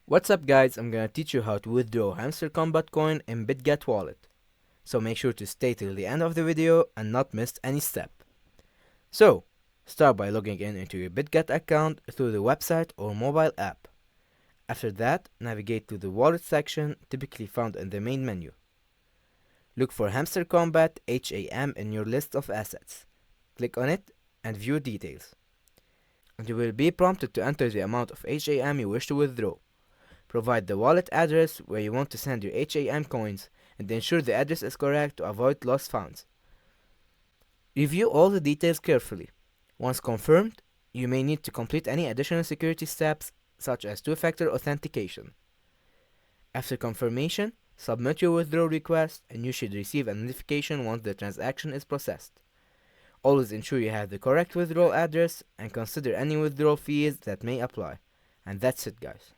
What's up guys, I'm gonna teach you how to withdraw Hamster Kombat Coin in Bitget Wallet. So make sure to stay till the end of the video and not miss any step. So, start by logging in into your Bitget account through the website or mobile app. After that, navigate to the wallet section typically found in the main menu. Look for Hamster Kombat HAM in your list of assets. Click on it and view details. And you will be prompted to enter the amount of HAM you wish to withdraw. Provide the wallet address where you want to send your HAM coins and ensure the address is correct to avoid lost funds. Review all the details carefully. Once confirmed, you may need to complete any additional security steps such as two-factor authentication. After confirmation, submit your withdrawal request and you should receive a notification once the transaction is processed. Always ensure you have the correct withdrawal address and consider any withdrawal fees that may apply. And that's it guys.